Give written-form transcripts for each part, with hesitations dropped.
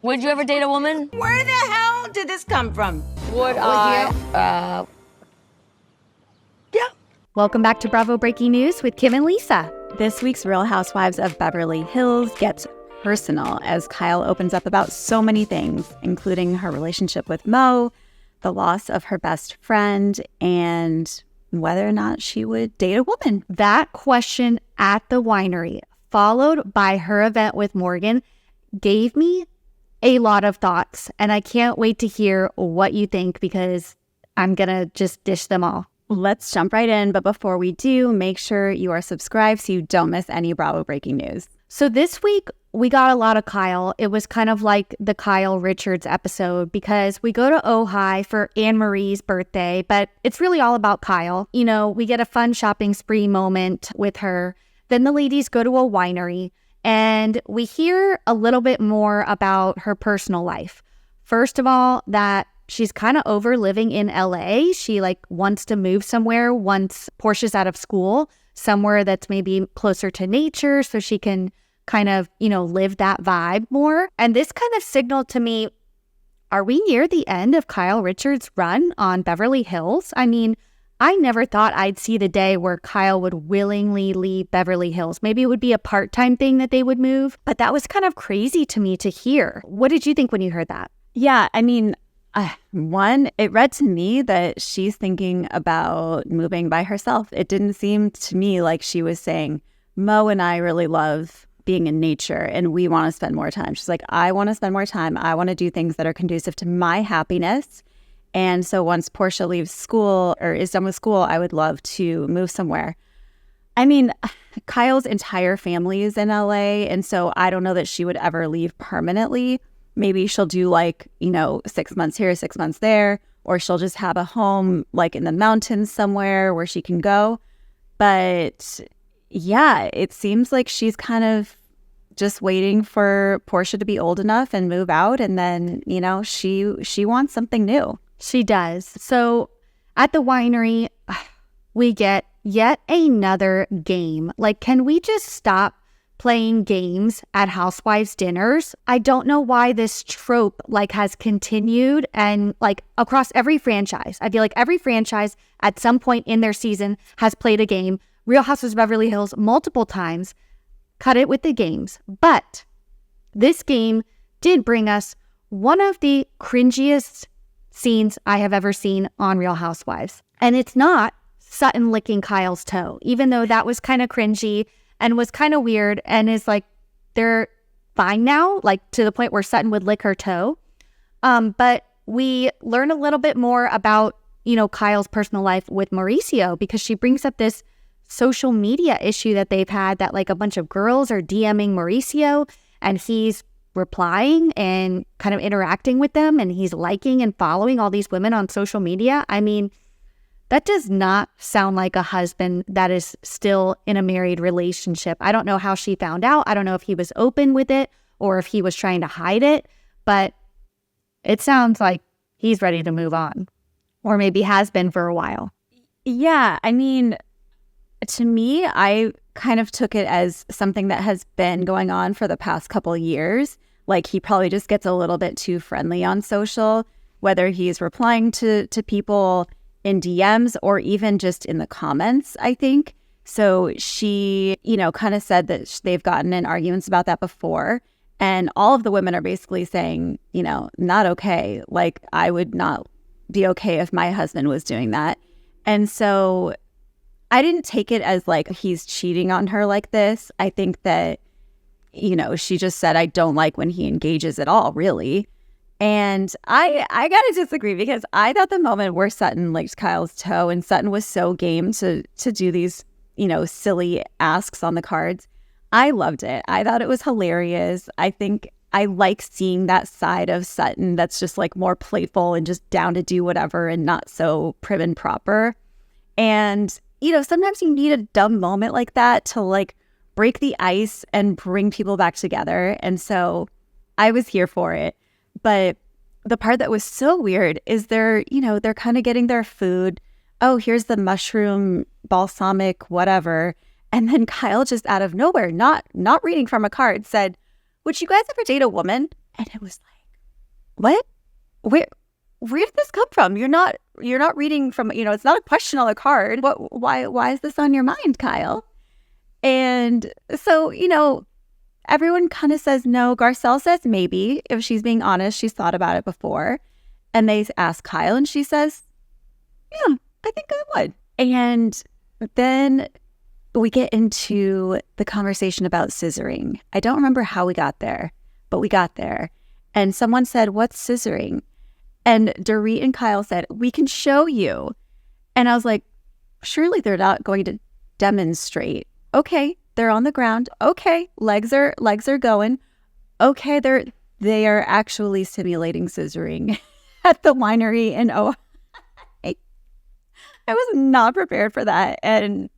Would you ever date a woman? Where the hell did this come from? Would I? Yeah. Welcome back to Bravo Breaking News with Kim and Lisa. This week's Real Housewives of Beverly Hills gets personal as Kyle opens up about so many things, including her relationship with Mo, the loss of her best friend, and whether or not she would date a woman. That question at the winery, followed by her event with Morgan, gave me a lot of thoughts, and I can't wait to hear what you think because I'm gonna just dish them all. Let's jump right in, but before we do, make sure you are subscribed so you don't miss any Bravo breaking news. So this week, we got a lot of Kyle. It was kind of like the Kyle Richards episode because we go to Ojai for Anne-Marie's birthday, but it's really all about Kyle. You know, we get a fun shopping spree moment with her. Then the ladies go to a winery. And we hear a little bit more about her personal life. First of all, that she's kind of over living in LA. She wants to move somewhere once Portia's out of school, somewhere that's maybe closer to nature so she can kind of, live that vibe more. And this kind of signaled to me, are we near the end of Kyle Richards' run on Beverly Hills? I mean, I never thought I'd see the day where Kyle would willingly leave Beverly Hills. Maybe it would be a part-time thing that they would move, but that was kind of crazy to me to hear. What did you think when you heard that? Yeah, I mean, one, it read to me that she's thinking about moving by herself. It didn't seem to me like she was saying, Mo and I really love being in nature and we want to spend more time. She's like, I want to spend more time. I want to do things that are conducive to my happiness. And so once Portia leaves school or is done with school, I would love to move somewhere. I mean, Kyle's entire family is in LA. And so I don't know that she would ever leave permanently. Maybe she'll do 6 months here, 6 months there, or she'll just have a home in the mountains somewhere where she can go. But yeah, it seems like she's kind of just waiting for Portia to be old enough and move out. And then, she wants something new. She does. So at the winery, we get yet another game. Can we just stop playing games at Housewives dinners? I don't know why this trope has continued and across every franchise. I feel like every franchise at some point in their season has played a game. Real Housewives of Beverly Hills multiple times. Cut it with the games. But this game did bring us one of the cringiest scenes I have ever seen on Real Housewives. And it's not Sutton licking Kyle's toe, even though that was kind of cringy and was kind of weird and is they're fine now, to the point where Sutton would lick her toe. But we learn a little bit more about, Kyle's personal life with Mauricio because she brings up this social media issue that they've had that a bunch of girls are DMing Mauricio and he's replying and kind of interacting with them and he's liking and following all these women on social media. I mean, that does not sound like a husband that is still in a married relationship. I don't know how she found out. I don't know if he was open with it or if he was trying to hide it, but it sounds like he's ready to move on or maybe has been for a while. Yeah, I mean, to me, I kind of took it as something that has been going on for the past couple of years. He probably just gets a little bit too friendly on social, whether he's replying to people in DMs or even just in the comments, I think. So she, kind of said that they've gotten in arguments about that before. And all of the women are basically saying, not okay. I would not be okay if my husband was doing that. And so I didn't take it as he's cheating on her like this. I think that, she just said, I don't like when he engages at all, really. And I gotta disagree because I thought the moment where Sutton licked Kyle's toe and Sutton was so game to do these, silly asks on the cards, I loved it. I thought it was hilarious. I think I like seeing that side of Sutton that's just more playful and just down to do whatever and not so prim and proper. And sometimes you need a dumb moment like that to break the ice and bring people back together. And so I was here for it. But the part that was so weird is they're kind of getting their food. Oh, here's the mushroom balsamic whatever. And then Kyle just out of nowhere, not reading from a card, said, would you guys ever date a woman? And it was like, what? Where did this come from? You're not reading from, it's not a question on the card. Why is this on your mind, Kyle? And so, everyone kind of says no. Garcelle says maybe. If she's being honest, she's thought about it before. And they ask Kyle, and she says, yeah, I think I would. And then we get into the conversation about scissoring. I don't remember how we got there, but we got there. And someone said, what's scissoring? And Dorit and Kyle said, we can show you. And I was like, surely they're not going to demonstrate. Okay, they're on the ground. Okay, legs are going. Okay, they are actually simulating scissoring at the winery in Ohio. I was not prepared for that. And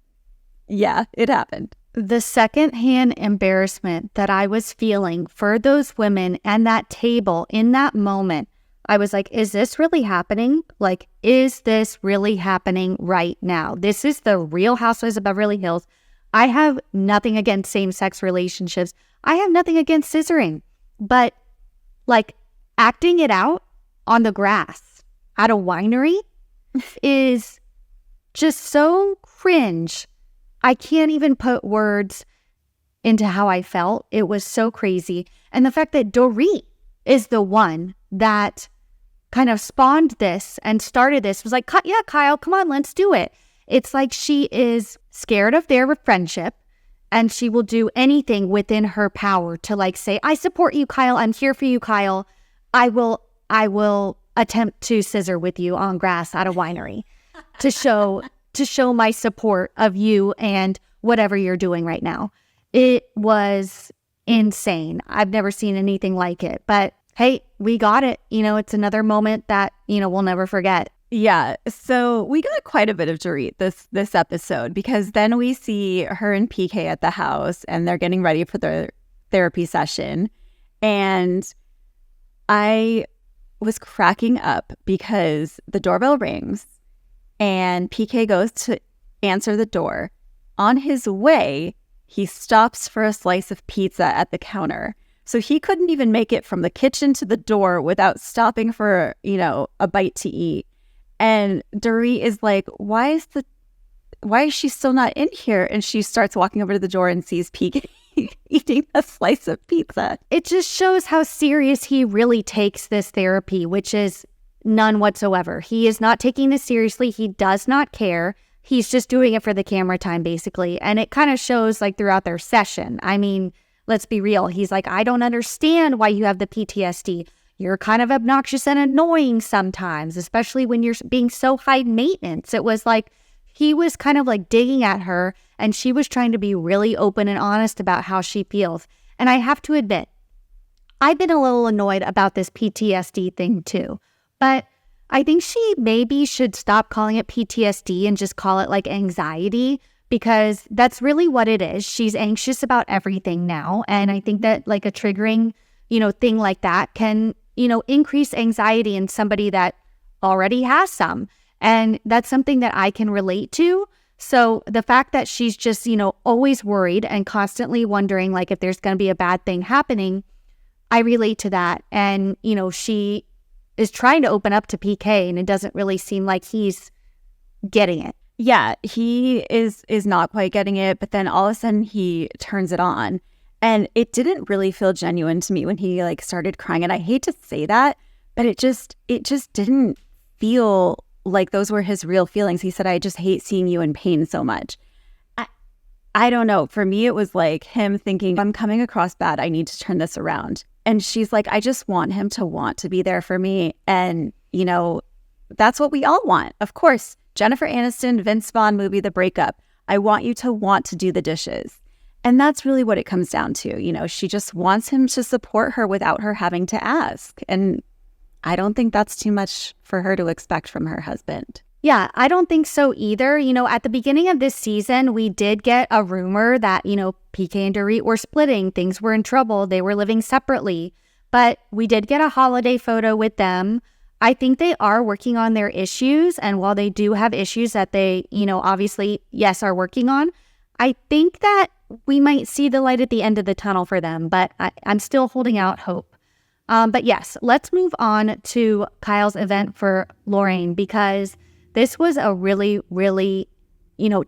yeah, it happened. The secondhand embarrassment that I was feeling for those women and that table in that moment, I was like, is this really happening? Like, is this really happening right now? This is the Real Housewives of Beverly Hills. I have nothing against same-sex relationships. I have nothing against scissoring. But, like, acting it out on the grass at a winery is just so cringe. I can't even put words into how I felt. It was so crazy. And the fact that Dorit is the one that kind of spawned this and started this was like, yeah, Kyle, come on, let's do it. It's like she is scared of their friendship and she will do anything within her power to like say, I support you, Kyle. I'm here for you, Kyle. I will attempt to scissor with you on grass at a winery to show my support of you and whatever you're doing right now. It was insane. I've never seen anything like it. But hey, we got it. It's another moment that, we'll never forget. Yeah. So we got quite a bit of Dorit this episode, because then we see her and PK at the house and they're getting ready for their therapy session. And I was cracking up because the doorbell rings and PK goes to answer the door. On his way, he stops for a slice of pizza at the counter. So he couldn't even make it from the kitchen to the door without stopping for, a bite to eat. And Dorit is like, why is she still not in here? And she starts walking over to the door and sees PK eating a slice of pizza. It just shows how serious he really takes this therapy, which is none whatsoever. He is not taking this seriously. He does not care. He's just doing it for the camera time, basically. And it kind of shows like throughout their session. I mean, let's be real. He's like, I don't understand why you have the PTSD. You're kind of obnoxious and annoying sometimes, especially when you're being so high maintenance. It was like he was kind of like digging at her, and she was trying to be really open and honest about how she feels. And I have to admit, I've been a little annoyed about this PTSD thing too. But I think she maybe should stop calling it PTSD and just call it like anxiety, because that's really what it is. She's anxious about everything now. And I think that like a triggering, thing like that can, increase anxiety in somebody that already has some. And that's something that I can relate to. So the fact that she's just, always worried and constantly wondering like if there's going to be a bad thing happening, I relate to that. And, she is trying to open up to PK, and it doesn't really seem like he's getting it. Yeah, he is not quite getting it, but then all of a sudden he turns it on. And it didn't really feel genuine to me when he like started crying. And I hate to say that, but it just didn't feel like those were his real feelings. He said, I just hate seeing you in pain so much. I don't know. For me, it was like him thinking, I'm coming across bad. I need to turn this around. And she's like, I just want him to want to be there for me. And, that's what we all want. Of course, Jennifer Aniston, Vince Vaughn movie, The Breakup. I want you to want to do the dishes. And that's really what it comes down to. She just wants him to support her without her having to ask. And I don't think that's too much for her to expect from her husband. Yeah, I don't think so either. At the beginning of this season, we did get a rumor that, PK and Dorit were splitting. Things were in trouble. They were living separately. But we did get a holiday photo with them. I think they are working on their issues. And while they do have issues that they, obviously, yes, are working on, I think that we might see the light at the end of the tunnel for them. But I'm still holding out hope. But yes, let's move on to Kyle's event for Lorraine, because this was a really, really,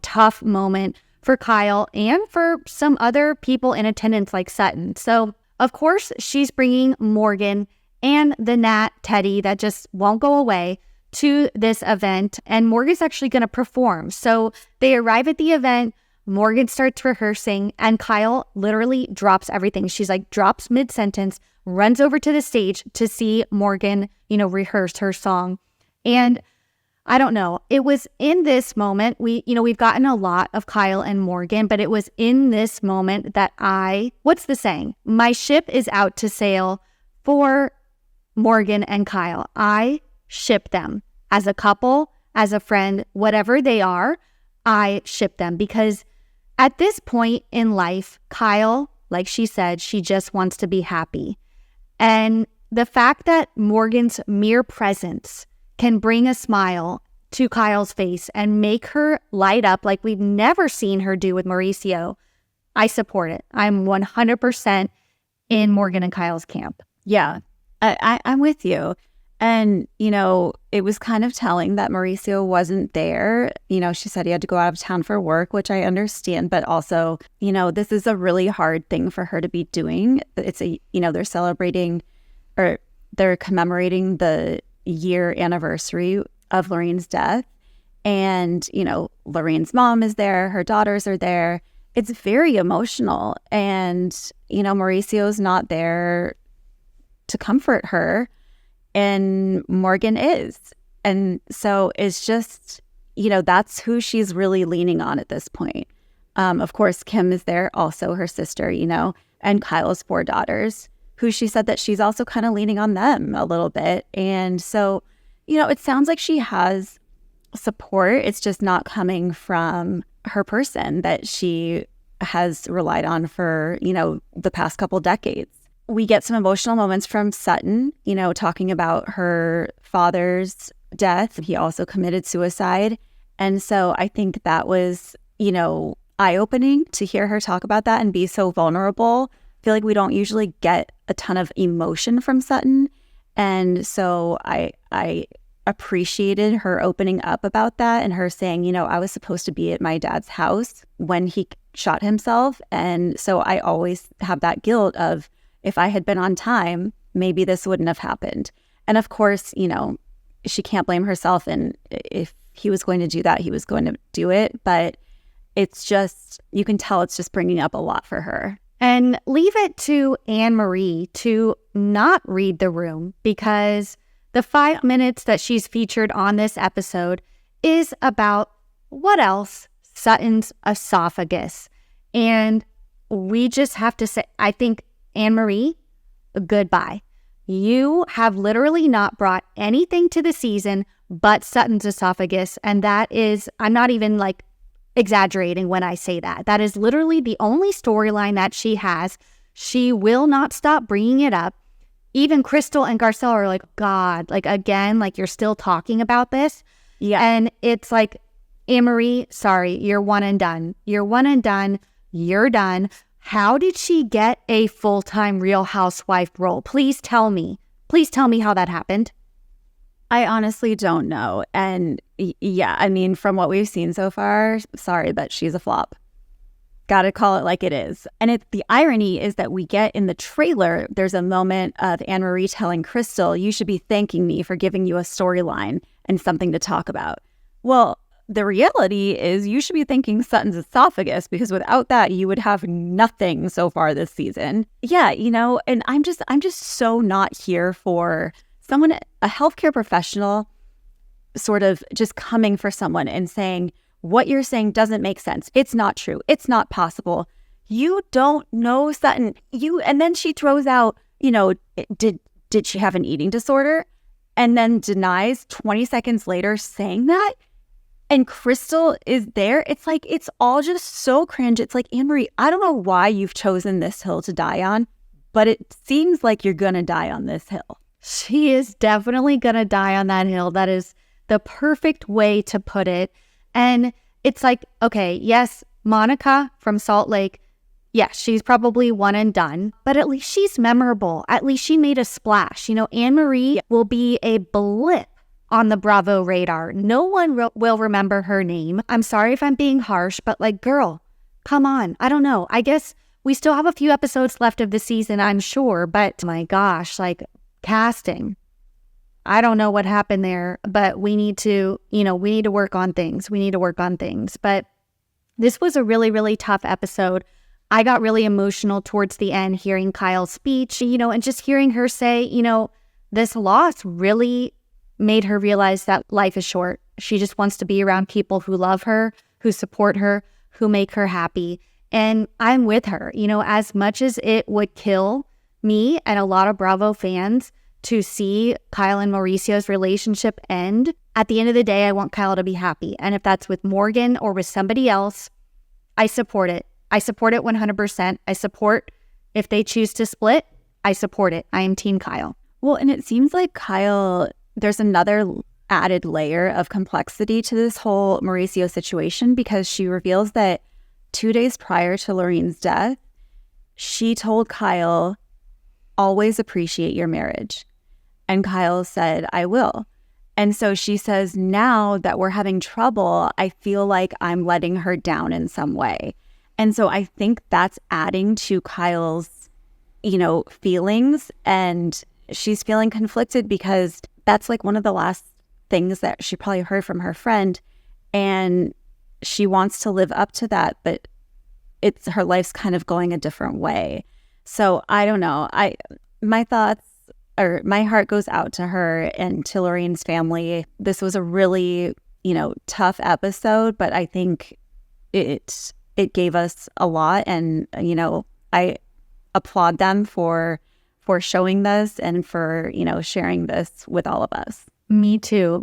tough moment for Kyle and for some other people in attendance like Sutton. So, of course, she's bringing Morgan and the Nat Teddy that just won't go away to this event, and Morgan's actually going to perform. So they arrive at the event, Morgan starts rehearsing, and Kyle literally drops everything. She's like, drops mid-sentence, runs over to the stage to see Morgan, rehearse her song. And I don't know, it was in this moment, we've gotten a lot of Kyle and Morgan, but it was in this moment that what's the saying? My ship is out to sail for Morgan and Kyle. I ship them as a couple, as a friend, whatever they are, I ship them, because at this point in life, Kyle, like she said, she just wants to be happy. And the fact that Morgan's mere presence can bring a smile to Kyle's face and make her light up like we've never seen her do with Mauricio, I support it. I'm 100% in Morgan and Kyle's camp. Yeah, I'm with you. And, it was kind of telling that Mauricio wasn't there. She said he had to go out of town for work, which I understand. But also, this is a really hard thing for her to be doing. It's they're celebrating, or they're commemorating the year anniversary of Lorraine's death. And, Lorraine's mom is there. Her daughters are there. It's very emotional. And, Mauricio's not there to comfort her. And Morgan is. And so it's just, that's who she's really leaning on at this point. Of course, Kim is there, also her sister, and Kyle's 4 daughters, who she said that she's also kind of leaning on them a little bit. And so, it sounds like she has support. It's just not coming from her person that she has relied on for, the past couple decades. We get some emotional moments from Sutton, talking about her father's death. He also committed suicide. And so I think that was, eye-opening to hear her talk about that and be so vulnerable. I feel like we don't usually get a ton of emotion from Sutton. And so I appreciated her opening up about that and her saying, I was supposed to be at my dad's house when he shot himself. And so I always have that guilt of, if I had been on time, maybe this wouldn't have happened. And of course, she can't blame herself. And if he was going to do that, he was going to do it. But it's just, you can tell it's just bringing up a lot for her. And leave it to Anne-Marie to not read the room, because the 5 minutes that she's featured on this episode is about, what else? Sutton's esophagus. And we just have to say, I think, Anne-Marie, goodbye. You have literally not brought anything to the season but Sutton's esophagus. And that is, I'm not even exaggerating when I say that. That is literally the only storyline that she has. She will not stop bringing it up. Even Crystal and Garcelle are like, God, again, you're still talking about this. Yeah. And it's like, Anne-Marie, sorry, you're one and done. You're one and done. You're done. How did she get a full-time Real Housewife role? Please tell me. Please tell me how that happened. I honestly don't know. And yeah, I mean, from what we've seen so far, sorry, but she's a flop. Gotta call it like it is. And the irony is that we get in the trailer, there's a moment of Anne-Marie telling Crystal, you should be thanking me for giving you a storyline and something to talk about. Well, the reality is you should be thanking Sutton's esophagus, because without that, you would have nothing so far this season. Yeah, and I'm just so not here for someone, a healthcare professional, sort of just coming for someone and saying, what you're saying doesn't make sense. It's not true. It's not possible. You don't know Sutton. And then she throws out, did she have an eating disorder? And then denies 20 seconds later saying that. And Crystal is there. It's like, it's all just so cringe. It's like, Anne-Marie, I don't know why you've chosen this hill to die on, but it seems like you're going to die on this hill. She is definitely going to die on that hill. That is the perfect way to put it. And it's like, okay, yes, Monica from Salt Lake, Yeah, she's probably one and done, but at least she's memorable. At least she made a splash. You know, Anne-Marie will be a blip on the Bravo radar. No one will remember her name. I'm sorry if I'm being harsh, but like, girl, come on. I don't know. I guess we still have a few episodes left of the season, I'm sure, but my gosh, like casting. I don't know what happened there, but we need to work on things. But this was a really, really tough episode. I got really emotional towards the end hearing Kyle's speech, and just hearing her say, this loss really made her realize that life is short. She just wants to be around people who love her, who support her, who make her happy. And I'm with her, as much as it would kill me and a lot of Bravo fans to see Kyle and Mauricio's relationship end. At the end of the day, I want Kyle to be happy. And if that's with Morgan or with somebody else, I support it. I support it 100%. I support if they choose to split, I support it. I am Team Kyle. Well, and it seems like Kyle, there's another added layer of complexity to this whole Mauricio situation, because she reveals that 2 days prior to Lorraine's death, she told Kyle, always appreciate your marriage. And Kyle said, I will. And so she says, now that we're having trouble, I feel like I'm letting her down in some way. And so I think that's adding to Kyle's, feelings. And she's feeling conflicted because that's like one of the last things that she probably heard from her friend. And she wants to live up to that, but her life's kind of going a different way. So I don't know. My heart goes out to her and to Lorraine's family. This was a really, tough episode, but I think it gave us a lot, and I applaud them for showing this and for sharing this with all of us. Me too.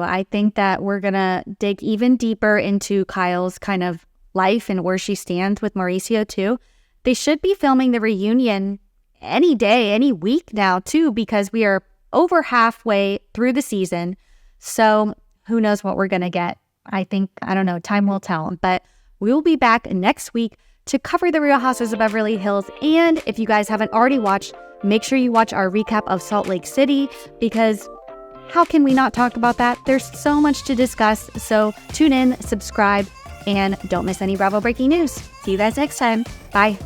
I think that we're gonna dig even deeper into Kyle's kind of life and where she stands with Mauricio too. They should be filming the reunion any day, any week now too, because we are over halfway through the season. So who knows what we're gonna get. I don't know, time will tell, but we will be back next week to cover the Real Housewives of Beverly Hills. And if you guys haven't already watched, make sure you watch our recap of Salt Lake City, because how can we not talk about that? There's so much to discuss. So tune in, subscribe, and don't miss any Bravo breaking news. See you guys next time. Bye.